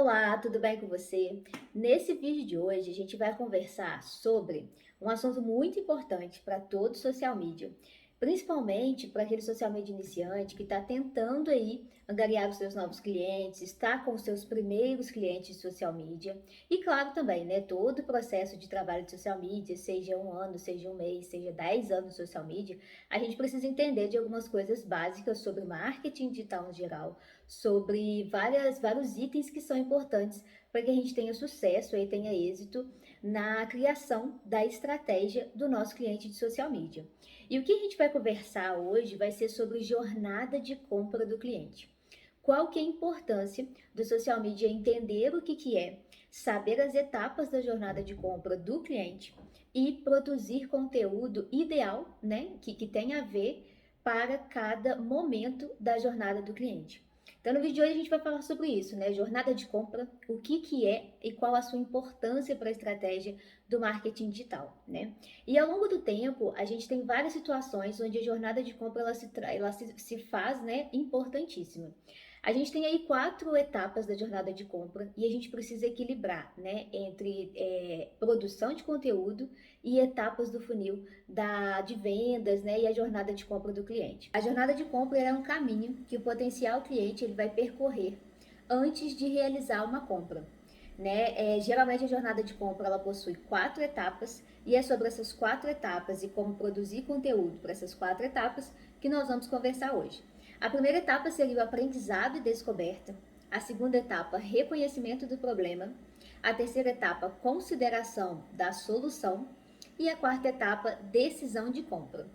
Olá, tudo bem com você? Nesse vídeo de hoje, a gente vai conversar sobre um assunto muito importante para todo social media, principalmente para aquele social media iniciante que está tentando aí angariar os seus novos clientes, está com os seus primeiros clientes de social media e, claro, também, né, todo o processo de trabalho de social media, seja um ano, seja um mês, seja 10 anos de social media, a gente precisa entender de algumas coisas básicas sobre marketing digital no geral, sobre vários itens que são importantes para que a gente tenha sucesso e tenha êxito na criação da estratégia do nosso cliente de social media. E o que a gente vai conversar hoje vai ser sobre jornada de compra do cliente. Qual que é a importância do social media entender o que é, saber as etapas da jornada de compra do cliente e produzir conteúdo ideal, né, que tenha a ver para cada momento da jornada do cliente. Então, no vídeo de hoje a gente vai falar sobre isso, né? Jornada de compra, o que é e qual a sua importância para a estratégia do marketing digital, né? E ao longo do tempo, a gente tem várias situações onde a jornada de compra ela se faz, né, importantíssima. A gente tem aí 4 etapas da jornada de compra e a gente precisa equilibrar, né, entre produção de conteúdo e etapas do funil de vendas, né, e a jornada de compra do cliente. A jornada de compra é um caminho que o potencial cliente ele vai percorrer antes de realizar uma compra. Né? Geralmente a jornada de compra ela possui 4 etapas e é sobre essas 4 etapas e como produzir conteúdo para essas 4 etapas que nós vamos conversar hoje. A primeira etapa seria o aprendizado e descoberta. A segunda etapa, reconhecimento do problema. A terceira etapa, consideração da solução. E a quarta etapa, decisão de compra.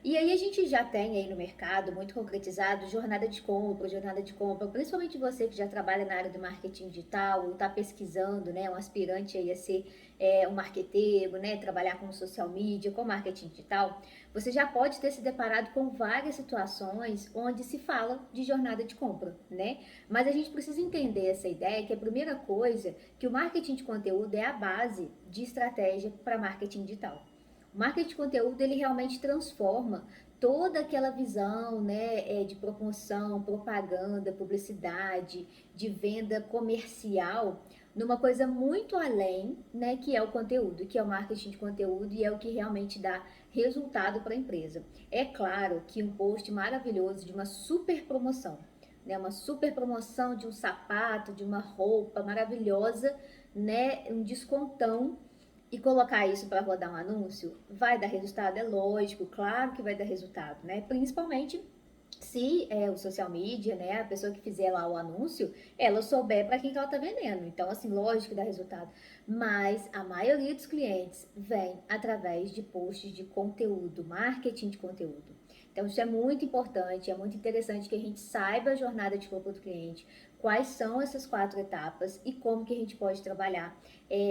E aí a gente já tem aí no mercado muito concretizado jornada de compra, principalmente você que já trabalha na área do marketing digital, ou está pesquisando, né, um aspirante aí a ser um marqueteiro, né, trabalhar com social media, com marketing digital, você já pode ter se deparado com várias situações onde se fala de jornada de compra, né? Mas a gente precisa entender essa ideia que a primeira coisa, que o marketing de conteúdo é a base de estratégia para marketing digital. O marketing de conteúdo ele realmente transforma toda aquela visão, né, de promoção, propaganda, publicidade, de venda comercial numa coisa muito além, né, que é o conteúdo, que é o marketing de conteúdo e é o que realmente dá resultado para a empresa. É claro que um post maravilhoso de uma super promoção, né, uma super promoção de um sapato, de uma roupa maravilhosa, né, um descontão e colocar isso para rodar um anúncio, vai dar resultado? É lógico, claro que vai dar resultado, né? Principalmente se o social media, né, a pessoa que fizer lá o anúncio, ela souber para quem que ela está vendendo. Então, assim, lógico que dá resultado. Mas a maioria dos clientes vem através de posts de conteúdo, marketing de conteúdo. Então, isso é muito importante, é muito interessante que a gente saiba a jornada de compra do cliente, quais são essas 4 etapas e como que a gente pode trabalhar,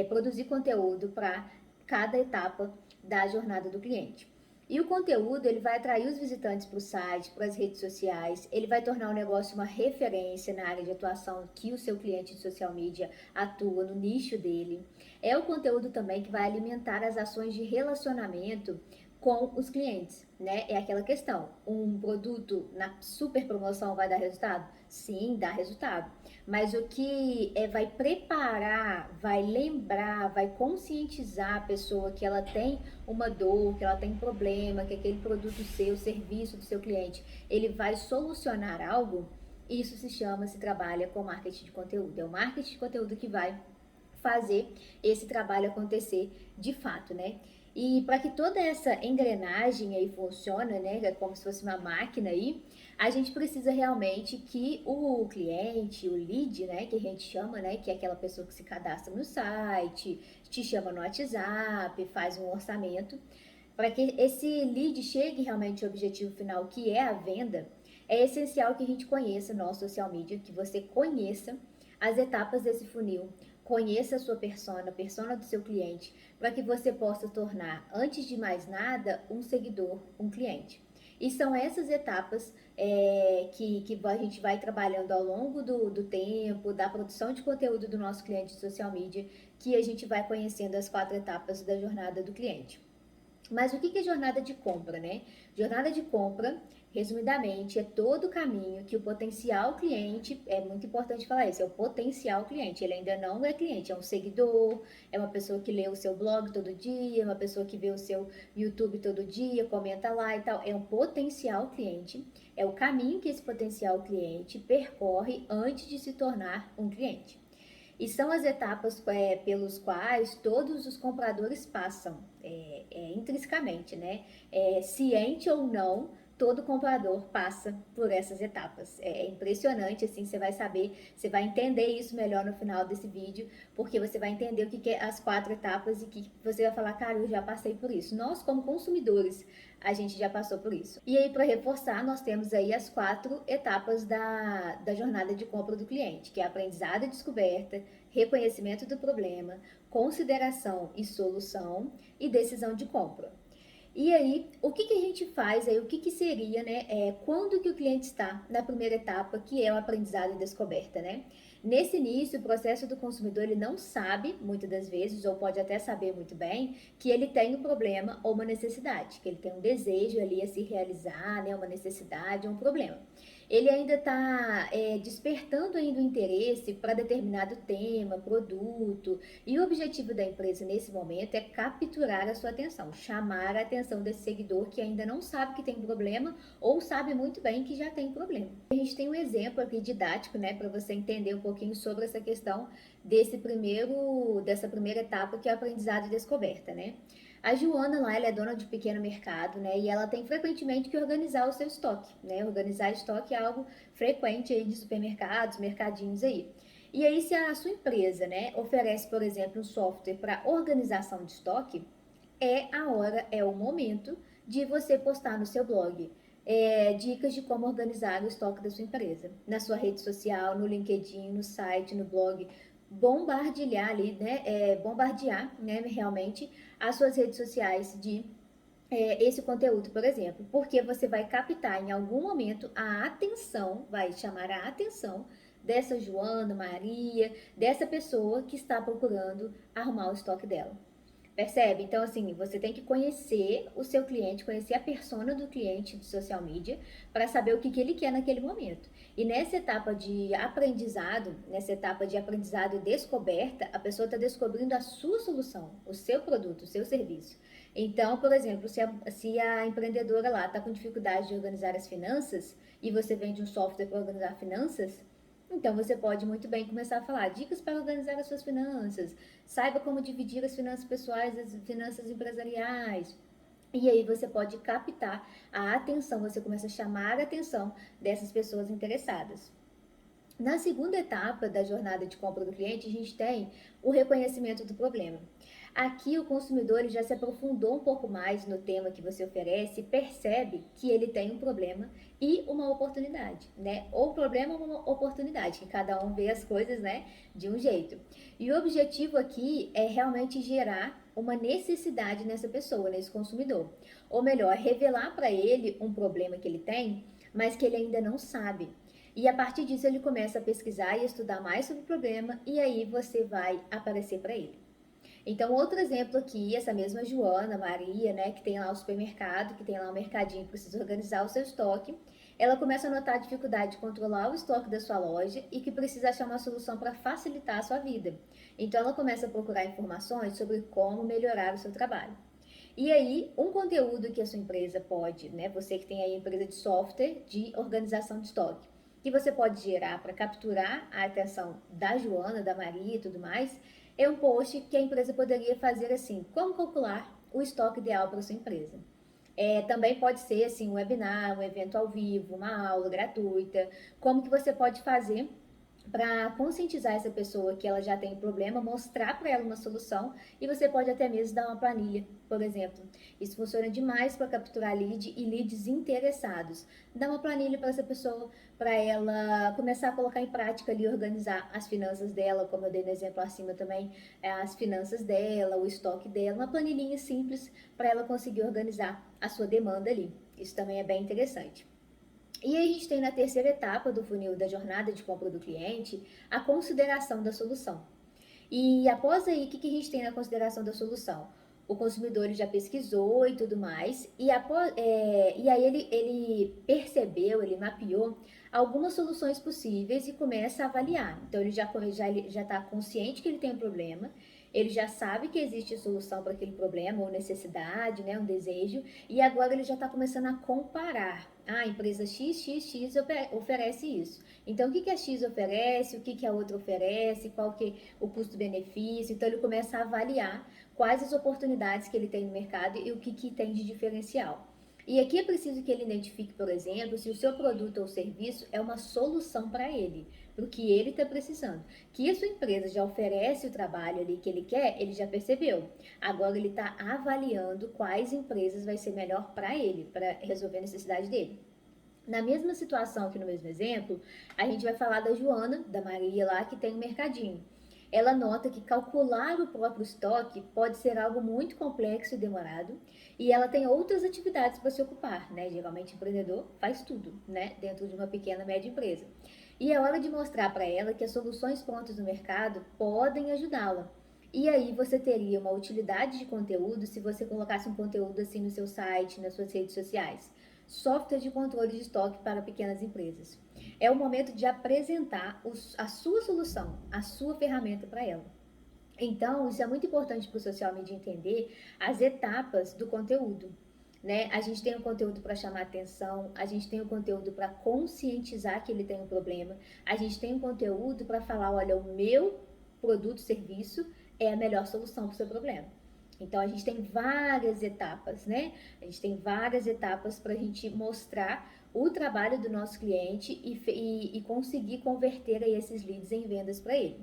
produzir conteúdo para cada etapa da jornada do cliente. E o conteúdo, ele vai atrair os visitantes para o site, para as redes sociais, ele vai tornar o negócio uma referência na área de atuação que o seu cliente de social media atua, no nicho dele. É o conteúdo também que vai alimentar as ações de relacionamento com os clientes, né? É aquela questão, um produto na super promoção vai dar resultado? Sim, dá resultado. Mas o que vai preparar, vai lembrar, vai conscientizar a pessoa que ela tem uma dor, que ela tem um problema, que aquele produto seu, serviço do seu cliente, ele vai solucionar algo, isso se trabalha com marketing de conteúdo. É o marketing de conteúdo que vai fazer esse trabalho acontecer de fato, né? E para que toda essa engrenagem aí funcione, né, é como se fosse uma máquina aí, a gente precisa realmente que o cliente, o lead, né, que a gente chama, né, que é aquela pessoa que se cadastra no site, te chama no WhatsApp, faz um orçamento, para que esse lead chegue realmente ao objetivo final, que é a venda, é essencial que a gente conheça nosso social media, que você conheça as etapas desse funil, conheça a sua persona, a persona do seu cliente, para que você possa tornar, antes de mais nada, um seguidor, um cliente. E são essas etapas que a gente vai trabalhando ao longo do tempo, da produção de conteúdo do nosso cliente de social media, que a gente vai conhecendo as 4 etapas da jornada do cliente. Mas o que é jornada de compra, né? Jornada de compra Resumidamente, é todo o caminho que o potencial cliente, é muito importante falar isso, é o potencial cliente, ele ainda não é cliente, é um seguidor, é uma pessoa que lê o seu blog todo dia, uma pessoa que vê o seu YouTube todo dia, comenta lá e tal, é um potencial cliente, é o caminho que esse potencial cliente percorre antes de se tornar um cliente. E são as etapas pelos quais todos os compradores passam, intrinsecamente, né? Ciente ou não, todo comprador passa por essas etapas. É impressionante, assim, você vai saber, você vai entender isso melhor no final desse vídeo, porque você vai entender o que é as 4 etapas e que você vai falar, cara, eu já passei por isso. Nós, como consumidores, a gente já passou por isso. E aí, para reforçar, nós temos aí as 4 etapas da jornada de compra do cliente, que é aprendizado e descoberta, reconhecimento do problema, consideração e solução e decisão de compra. E aí, o que a gente faz aí, o que seria, né, quando que o cliente está na primeira etapa, que é o aprendizado e descoberta, né? Nesse início, o processo do consumidor, ele não sabe, muitas das vezes, ou pode até saber muito bem, que ele tem um problema ou uma necessidade, que ele tem um desejo ali a se realizar, né, uma necessidade, um problema. Ele ainda está despertando ainda o interesse para determinado tema, produto, e o objetivo da empresa nesse momento é capturar a sua atenção, chamar a atenção desse seguidor que ainda não sabe que tem problema ou sabe muito bem que já tem problema. A gente tem um exemplo aqui didático, né, para você entender um pouquinho sobre essa questão dessa primeira etapa que é o aprendizado e descoberta, né? A Joana lá, ela é dona de um pequeno mercado, né? E ela tem frequentemente que organizar o seu estoque, né? Organizar estoque é algo frequente aí de supermercados, mercadinhos aí. E aí, se a sua empresa, né, oferece, por exemplo, um software para organização de estoque, é a hora, é o momento de você postar no seu blog dicas de como organizar o estoque da sua empresa. Na sua rede social, no LinkedIn, no site, no blog, bombardear ali, né, bombardear, né, realmente as suas redes sociais de esse conteúdo, por exemplo, porque você vai captar em algum momento a atenção, vai chamar a atenção dessa Joana, Maria, dessa pessoa que está procurando arrumar o estoque dela. Percebe? Então, assim, você tem que conhecer o seu cliente, conhecer a persona do cliente de social media para saber o que ele quer naquele momento. E nessa etapa de aprendizado, e descoberta, a pessoa está descobrindo a sua solução, o seu produto, o seu serviço. Então, por exemplo, se a empreendedora lá está com dificuldade de organizar as finanças e você vende um software para organizar finanças, então você pode muito bem começar a falar dicas para organizar as suas finanças, saiba como dividir as finanças pessoais das finanças empresariais. E aí você pode captar a atenção, você começa a chamar a atenção dessas pessoas interessadas. Na segunda etapa da jornada de compra do cliente, a gente tem o reconhecimento do problema. Aqui o consumidor ele já se aprofundou um pouco mais no tema que você oferece e percebe que ele tem um problema e uma oportunidade, né? Ou problema ou uma oportunidade, que cada um vê as coisas, né, de um jeito. E o objetivo aqui é realmente gerar uma necessidade nessa pessoa, nesse consumidor. Ou melhor, revelar para ele um problema que ele tem, mas que ele ainda não sabe. E a partir disso ele começa a pesquisar e estudar mais sobre o problema e aí você vai aparecer para ele. Então, outro exemplo aqui, essa mesma Joana, Maria, né, que tem lá o supermercado, que tem lá o mercadinho que precisa organizar o seu estoque, ela começa a notar a dificuldade de controlar o estoque da sua loja e que precisa achar uma solução para facilitar a sua vida. Então, ela começa a procurar informações sobre como melhorar o seu trabalho. E aí, um conteúdo que a sua empresa pode, né, você que tem aí empresa de software de organização de estoque, que você pode gerar para capturar a atenção da Joana, da Maria e tudo mais, é um post que a empresa poderia fazer assim, como calcular o estoque ideal para a sua empresa. Também pode ser assim, um webinar, um evento ao vivo, uma aula gratuita, como que você pode fazer para conscientizar essa pessoa que ela já tem um problema, mostrar para ela uma solução e você pode até mesmo dar uma planilha, por exemplo. Isso funciona demais para capturar lead e leads interessados. Dá uma planilha para essa pessoa, para ela começar a colocar em prática ali, organizar as finanças dela, como eu dei no exemplo acima também, as finanças dela, o estoque dela, uma planilhinha simples para ela conseguir organizar a sua demanda ali. Isso também é bem interessante. E aí a gente tem na terceira etapa do funil da jornada de compra do cliente a consideração da solução. E após aí, o que a gente tem na consideração da solução? o consumidor ele já pesquisou e tudo mais, e aí ele percebeu, ele mapeou algumas soluções possíveis e começa a avaliar. Então ele já está consciente que ele tem um problema, ele já sabe que existe solução para aquele problema ou necessidade, né, um desejo, e agora ele já está começando a comparar. Ah, a empresa XXX oferece isso. Então, o que a X oferece, o que a outra oferece, qual que é o custo-benefício. Então, ele começa a avaliar quais as oportunidades que ele tem no mercado e o que tem de diferencial. E aqui é preciso que ele identifique, por exemplo, se o seu produto ou serviço é uma solução para ele, para o que ele está precisando. Que a sua empresa já oferece o trabalho ali que ele quer, ele já percebeu. Agora ele está avaliando quais empresas vai ser melhor para ele, para resolver a necessidade dele. Na mesma situação aqui no mesmo exemplo, a gente vai falar da Joana, da Maria lá, que tem um mercadinho. Ela nota que calcular o próprio estoque pode ser algo muito complexo e demorado, e ela tem outras atividades para se ocupar, né? Geralmente o empreendedor faz tudo, né? Dentro de uma pequena, média empresa. E é hora de mostrar para ela que as soluções prontas no mercado podem ajudá-la. E aí você teria uma utilidade de conteúdo se você colocasse um conteúdo assim no seu site, nas suas redes sociais. Software de controle de estoque para pequenas empresas. É o momento de apresentar a sua solução, a sua ferramenta para ela. Então, isso é muito importante para o social media entender as etapas do conteúdo. Né? A gente tem um conteúdo para chamar atenção, a gente tem um conteúdo para conscientizar que ele tem um problema, a gente tem um conteúdo para falar, olha, o meu produto, serviço é a melhor solução para o seu problema. Então a gente tem várias etapas, né? A gente tem várias etapas para a gente mostrar o trabalho do nosso cliente e conseguir converter aí esses leads em vendas para ele.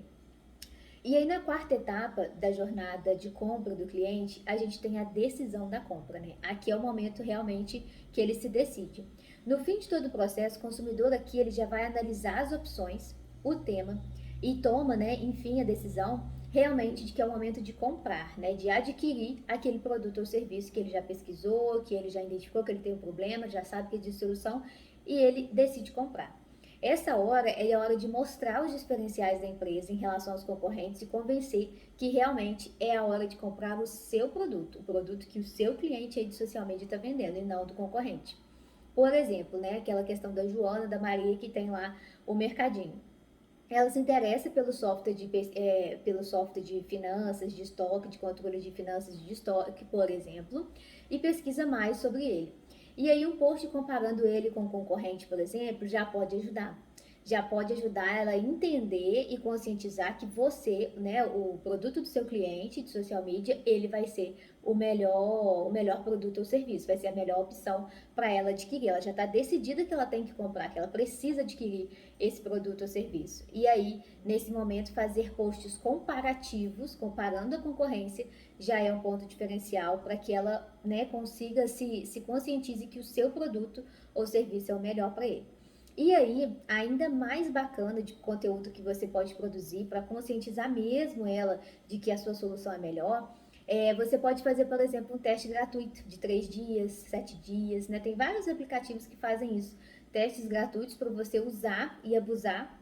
E aí na quarta etapa da jornada de compra do cliente, a gente tem a decisão da compra, né? Aqui é o momento realmente que ele se decide. No fim de todo o processo, o consumidor aqui ele já vai analisar as opções, o tema e toma, né, enfim, a decisão realmente de que é o momento de comprar, né, de adquirir aquele produto ou serviço que ele já pesquisou, que ele já identificou que ele tem um problema, já sabe que existe solução e ele decide comprar. Essa hora é a hora de mostrar os diferenciais da empresa em relação aos concorrentes e convencer que realmente é a hora de comprar o seu produto, o produto que o seu cliente aí de social media está vendendo e não do concorrente. Por exemplo, né, aquela questão da Joana, da Maria que tem lá o mercadinho. Ela se interessa pelo software de finanças, de estoque, de controle de finanças de estoque, por exemplo, e pesquisa mais sobre ele. E aí um post comparando ele com o concorrente, por exemplo, já pode ajudar. Já pode ajudar ela a entender e conscientizar que você, né, o produto do seu cliente de social media, ele vai ser o melhor produto ou serviço, vai ser a melhor opção para ela adquirir. Ela já está decidida que ela tem que comprar, que ela precisa adquirir esse produto ou serviço. E aí, nesse momento, fazer posts comparativos, comparando a concorrência, já é um ponto diferencial para que ela, né, consiga se conscientize que o seu produto ou serviço é o melhor para ele. E aí, ainda mais bacana de conteúdo que você pode produzir para conscientizar mesmo ela de que a sua solução é melhor, você pode fazer, por exemplo, um teste gratuito de 3 dias, 7 dias, né? Tem vários aplicativos que fazem isso. Testes gratuitos para você usar e abusar,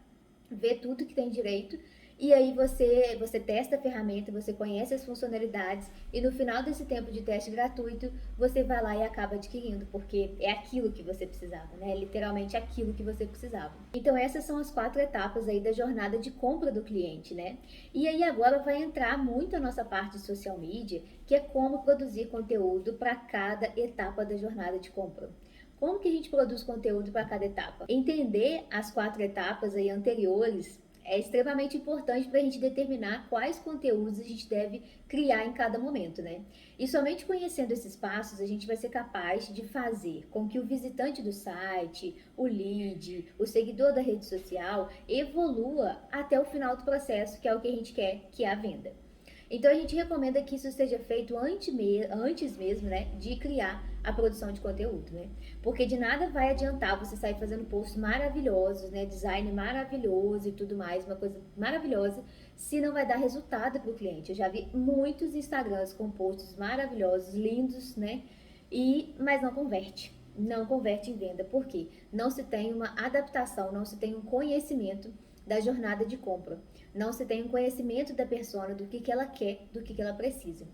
ver tudo que tem direito. E aí você testa a ferramenta, você conhece as funcionalidades e no final desse tempo de teste gratuito, você vai lá e acaba adquirindo, porque é aquilo que você precisava, né? É literalmente aquilo que você precisava. Então essas são as 4 etapas aí da jornada de compra do cliente, né? E aí agora vai entrar muito a nossa parte de social media, que é como produzir conteúdo para cada etapa da jornada de compra. Como que a gente produz conteúdo para cada etapa? Entender as 4 etapas aí anteriores é extremamente importante para a gente determinar quais conteúdos a gente deve criar em cada momento, né? E somente conhecendo esses passos a gente vai ser capaz de fazer com que o visitante do site, o lead, o seguidor da rede social evolua até o final do processo, que é o que a gente quer, que é a venda. Então a gente recomenda que isso seja feito antes mesmo, né, de criar a produção de conteúdo, né? Porque de nada vai adiantar você sair fazendo posts maravilhosos, né, design maravilhoso e tudo mais, uma coisa maravilhosa, se não vai dar resultado para o cliente. Eu já vi muitos Instagrams com posts maravilhosos, lindos, né, mas não converte. Não converte em venda. Por quê? Não se tem uma adaptação, não se tem um conhecimento da jornada de compra. Não se tem um conhecimento da persona, do que ela quer, do que ela precisa.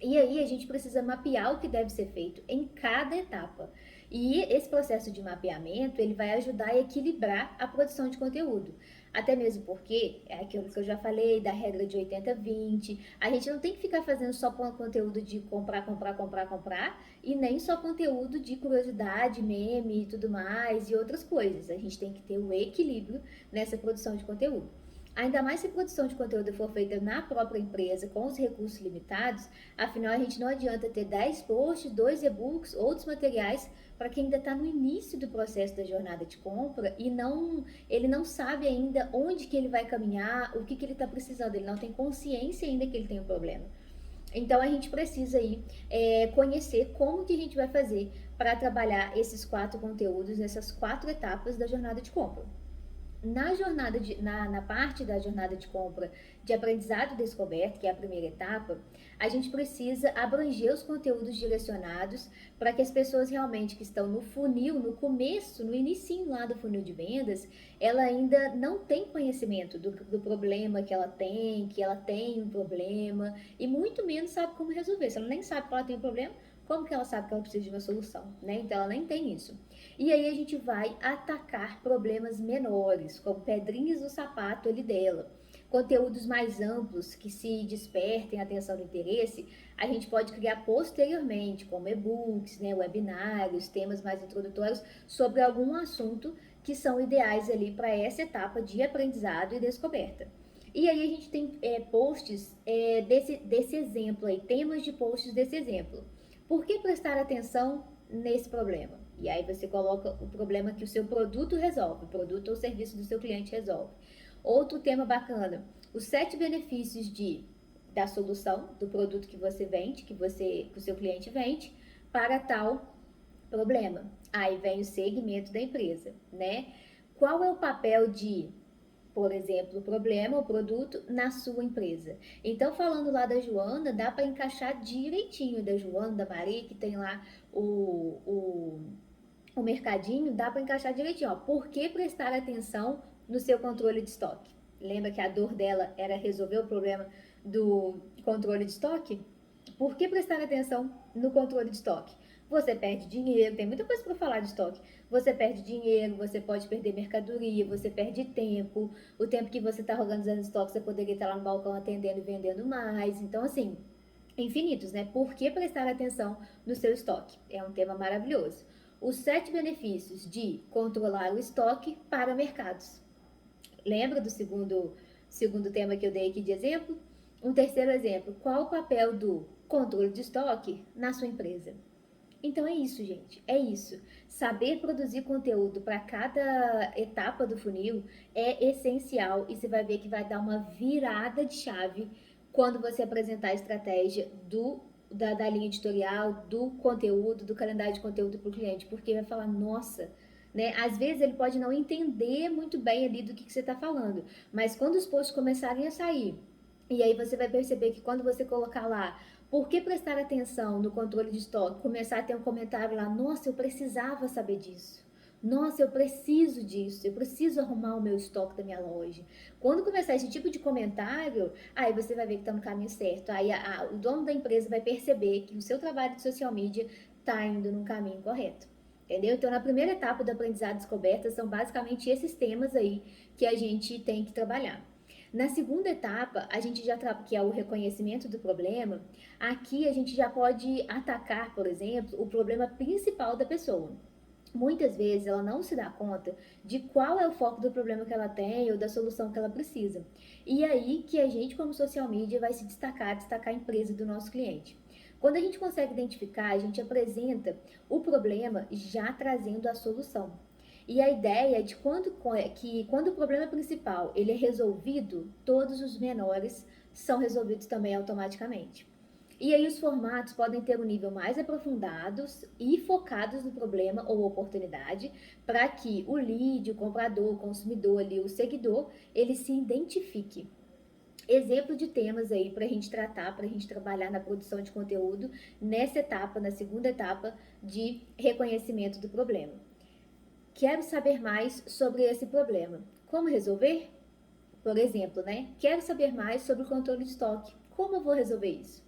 E aí a gente precisa mapear o que deve ser feito em cada etapa. E esse processo de mapeamento, ele vai ajudar a equilibrar a produção de conteúdo. Até mesmo porque, é aquilo que eu já falei, da regra de 80-20, a gente não tem que ficar fazendo só conteúdo de comprar, comprar, comprar, comprar, e nem só conteúdo de curiosidade, meme e tudo mais, e outras coisas. A gente tem que ter o equilíbrio nessa produção de conteúdo. Ainda mais se a produção de conteúdo for feita na própria empresa, com os recursos limitados, afinal a gente não adianta ter 10 posts, 2 e-books, outros materiais para quem ainda está no início do processo da jornada de compra e ele não sabe ainda onde que ele vai caminhar, o que, que ele está precisando, ele não tem consciência ainda que ele tem um problema. Então a gente precisa aí conhecer como que a gente vai fazer para trabalhar esses 4 conteúdos, nessas 4 etapas da jornada de compra. Na parte da jornada de compra de aprendizado descoberto, que é a primeira etapa, a gente precisa abranger os conteúdos direcionados para que as pessoas realmente que estão no funil, no começo, no inicinho lá do funil de vendas, ela ainda não tem conhecimento do problema que ela tem um problema, e muito menos sabe como resolver. Se ela nem sabe que ela tem um problema, como que ela sabe que ela precisa de uma solução, né? Então ela nem tem isso. E aí a gente vai atacar problemas menores, como pedrinhas no sapato ali dela. Conteúdos mais amplos que se despertem a atenção e interesse, a gente pode criar posteriormente, como e-books, né, webinários, temas mais introdutórios sobre algum assunto que são ideais ali para essa etapa de aprendizado e descoberta. E aí a gente tem posts desse exemplo aí, temas de posts desse exemplo. Por que prestar atenção nesse problema? E aí você coloca o problema que o seu produto resolve, o produto ou serviço do seu cliente resolve. Outro tema bacana, os 7 benefícios da solução, do produto que você vende, que o seu cliente vende, para tal problema. Aí vem o segmento da empresa, né? Qual é o papel por exemplo, o problema, o produto na sua empresa? Então, falando lá da Joana, dá para encaixar direitinho da Joana, da Maria, que tem lá o mercadinho, dá para encaixar direitinho. Ó, por que prestar atenção no seu controle de estoque? Lembra que a dor dela era resolver o problema do controle de estoque? Por que prestar atenção no controle de estoque? Você perde dinheiro, tem muita coisa para falar de estoque. Você perde dinheiro, você pode perder mercadoria, você perde tempo. O tempo que você está organizando estoque, você poderia estar lá no balcão atendendo e vendendo mais. Então, assim, infinitos, né? Por que prestar atenção no seu estoque? É um tema maravilhoso. Os 7 benefícios de controlar o estoque para mercados. Lembra do segundo tema que eu dei aqui de exemplo? Um terceiro exemplo, qual o papel do controle de estoque na sua empresa? Então é isso, gente, é isso. Saber produzir conteúdo para cada etapa do funil é essencial e você vai ver que vai dar uma virada de chave quando você apresentar a estratégia da linha editorial, do conteúdo, do calendário de conteúdo para o cliente, porque vai falar, nossa, né? Às vezes ele pode não entender muito bem ali do que você está falando, mas quando os posts começarem a sair, e aí você vai perceber que quando você colocar lá, por que prestar atenção no controle de estoque, começar a ter um comentário lá, nossa, eu precisava saber disso. Nossa, eu preciso disso, eu preciso arrumar o meu estoque da minha loja. Quando começar esse tipo de comentário, aí você vai ver que está no caminho certo. Aí o dono da empresa vai perceber que o seu trabalho de social media está indo no caminho correto. Entendeu? Então, na primeira etapa do aprendizado descoberta, são basicamente esses temas aí que a gente tem que trabalhar. Na segunda etapa, a gente que é o reconhecimento do problema, aqui a gente já pode atacar, por exemplo, o problema principal da pessoa. Muitas vezes ela não se dá conta de qual é o foco do problema que ela tem ou da solução que ela precisa. E aí que a gente, como social media, vai se destacar a empresa do nosso cliente. Quando a gente consegue identificar, a gente apresenta o problema já trazendo a solução. E a ideia é de quando o problema principal ele é resolvido, todos os menores são resolvidos também automaticamente. E aí os formatos podem ter um nível mais aprofundados e focados no problema ou oportunidade, para que o lead, o comprador, o consumidor ali, o seguidor, ele se identifique. Exemplo de temas aí para a gente tratar, para a gente trabalhar na produção de conteúdo nessa etapa, na segunda etapa de reconhecimento do problema. Quero saber mais sobre esse problema. Como resolver? Por exemplo, né? Quero saber mais sobre o controle de estoque. Como eu vou resolver isso?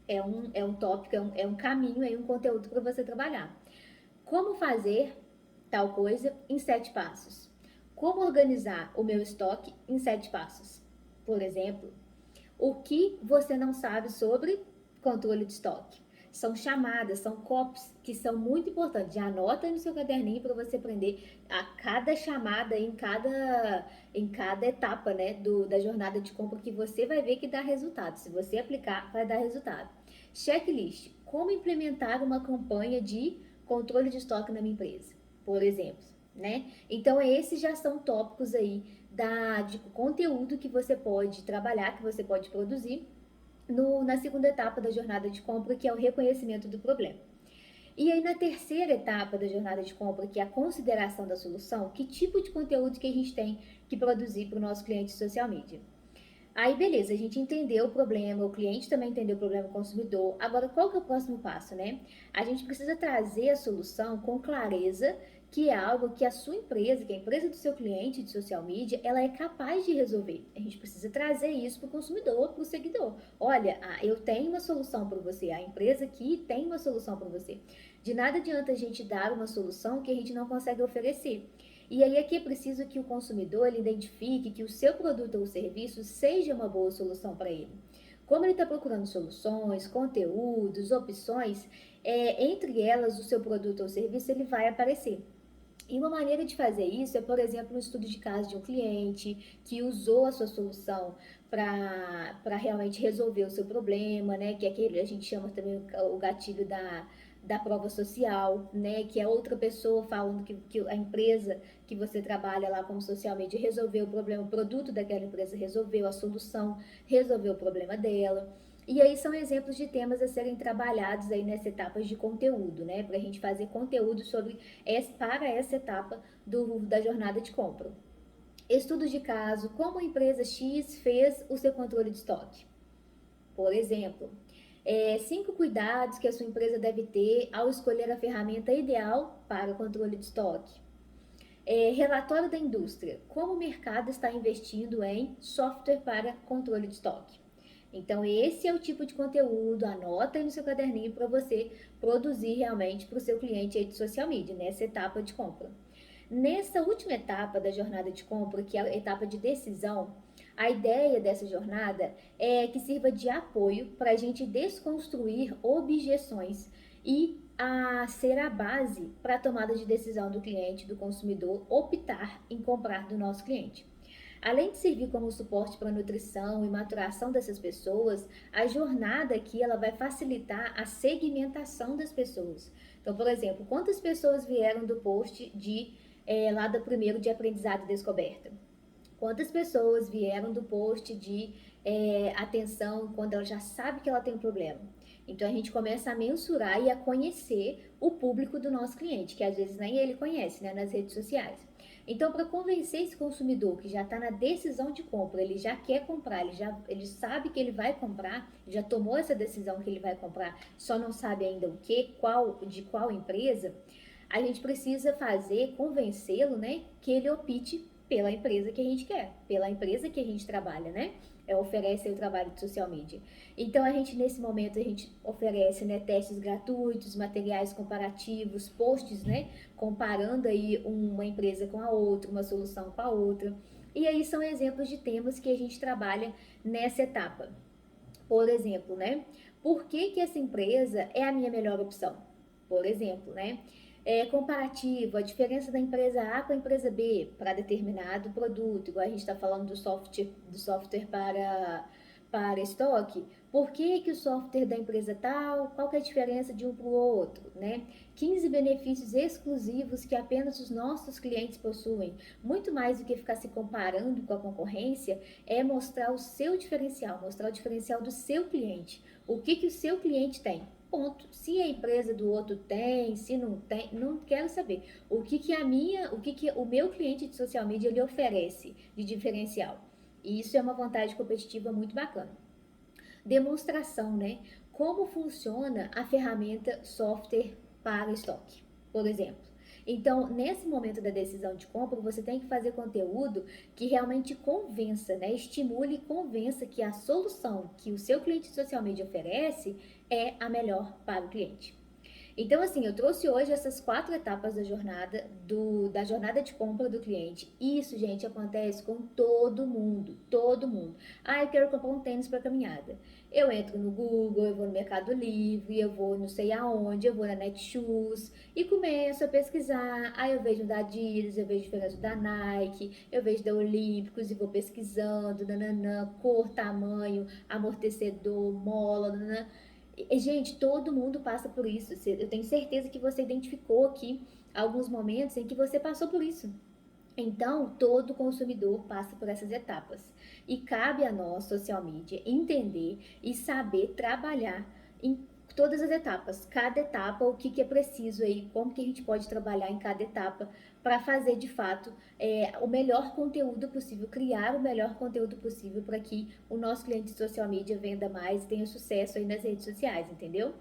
É um tópico, é um caminho, um conteúdo para você trabalhar. Como fazer tal coisa em 7 passos. Como organizar o meu estoque em 7 passos. Por exemplo, o que você não sabe sobre controle de estoque. São chamadas, são copies que são muito importantes. Já anota aí no seu caderninho para você aprender a cada chamada em cada etapa, né, da jornada de compra que você vai ver que dá resultado. Se você aplicar, vai dar resultado. Checklist: como implementar uma campanha de controle de estoque na minha empresa, por exemplo, né? Então esses já são tópicos aí de conteúdo que você pode trabalhar, que você pode produzir na segunda etapa da jornada de compra, que é o reconhecimento do problema. E aí, na terceira etapa da jornada de compra, que é a consideração da solução, que tipo de conteúdo que a gente tem que produzir para o nosso cliente de social media? Aí, beleza, a gente entendeu o problema, o cliente também entendeu o problema, o consumidor. Agora, qual que é o próximo passo, né? A gente precisa trazer a solução com clareza, que é algo que a sua empresa, que é a empresa do seu cliente de social media, ela é capaz de resolver. A gente precisa trazer isso para o consumidor, para o seguidor. Olha, eu tenho uma solução para você, a empresa aqui tem uma solução para você. De nada adianta a gente dar uma solução que a gente não consegue oferecer. E aí aqui é preciso que o consumidor ele identifique que o seu produto ou serviço seja uma boa solução para ele. Como ele está procurando soluções, conteúdos, opções, entre elas o seu produto ou serviço ele vai aparecer. E uma maneira de fazer isso é, por exemplo, um estudo de caso de um cliente que usou a sua solução para realmente resolver o seu problema, né? Que é aquele a gente chama também o gatilho da prova social, né? Que é outra pessoa falando que a empresa que você trabalha lá como social media resolveu o problema, o produto daquela empresa resolveu a solução, resolveu o problema dela. E aí são exemplos de temas a serem trabalhados aí nessa etapa de conteúdo, né? Para a gente fazer conteúdo para essa etapa da jornada de compra. Estudos de caso: como a empresa X fez o seu controle de estoque. Por exemplo, 5 cuidados que a sua empresa deve ter ao escolher a ferramenta ideal para o controle de estoque. Relatório da indústria: como o mercado está investindo em software para controle de estoque. Então, esse é o tipo de conteúdo, anota aí no seu caderninho para você produzir realmente para o seu cliente aí de social media, nessa etapa de compra. Nessa última etapa da jornada de compra, que é a etapa de decisão, a ideia dessa jornada é que sirva de apoio para a gente desconstruir objeções e a ser a base para a tomada de decisão do cliente, do consumidor, optar em comprar do nosso cliente. Além de servir como suporte para a nutrição e maturação dessas pessoas, a jornada aqui ela vai facilitar a segmentação das pessoas. Então, por exemplo, quantas pessoas vieram do post lá do primeiro de aprendizado e descoberta? Quantas pessoas vieram do post de atenção quando ela já sabe que ela tem um problema? Então a gente começa a mensurar e a conhecer o público do nosso cliente, que às vezes nem ele conhece, né, nas redes sociais. Então, para convencer esse consumidor que já está na decisão de compra, ele já quer comprar, ele sabe que ele vai comprar, já tomou essa decisão que ele vai comprar, só não sabe ainda o que, de qual empresa, a gente precisa convencê-lo, né, que ele opte pela empresa que a gente quer, pela empresa que a gente trabalha, né? Oferece o trabalho de social media. Então, nesse momento, a gente oferece, né, testes gratuitos, materiais comparativos, posts, né, comparando aí uma empresa com a outra, uma solução com a outra. E aí são exemplos de temas que a gente trabalha nessa etapa. Por exemplo, né, por que essa empresa é a minha melhor opção? Por exemplo, né, comparativo, a diferença da empresa A com a empresa B para determinado produto, igual a gente está falando do software para estoque. Por que o software da empresa tal, qual que é a diferença de um para o outro, né? 15 benefícios exclusivos que apenas os nossos clientes possuem. Muito mais do que ficar se comparando com a concorrência, é mostrar o seu diferencial, mostrar o diferencial do seu cliente. O que o seu cliente tem? Ponto. Se a empresa do outro tem, se não tem, não quero saber. O que o meu cliente de social media ele oferece de diferencial. E isso é uma vantagem competitiva muito bacana. Demonstração, né? Como funciona a ferramenta software para estoque, por exemplo. Então, nesse momento da decisão de compra, você tem que fazer conteúdo que realmente convença, né? Estimule e convença que a solução que o seu cliente de social media oferece é a melhor para o cliente. Então, assim, eu trouxe hoje essas 4 etapas da jornada, da jornada de compra do cliente. Isso, gente, acontece com todo mundo, todo mundo. Ah, eu quero comprar um tênis para caminhada. Eu entro no Google, eu vou no Mercado Livre, eu vou não sei aonde, eu vou na Netshoes e começo a pesquisar. Aí eu vejo da Adidas, eu vejo diferença da Nike, eu vejo da Olímpicos e vou pesquisando, nananã, cor, tamanho, amortecedor, mola, nananã. Gente, todo mundo passa por isso. Eu tenho certeza que você identificou aqui alguns momentos em que você passou por isso. Então, todo consumidor passa por essas etapas. E cabe a nós, social media, entender e saber trabalhar em todas as etapas. Cada etapa, o que é preciso aí, como que a gente pode trabalhar em cada etapa para fazer de fato o melhor conteúdo possível, criar o melhor conteúdo possível para que o nosso cliente de social media venda mais e tenha sucesso aí nas redes sociais, entendeu?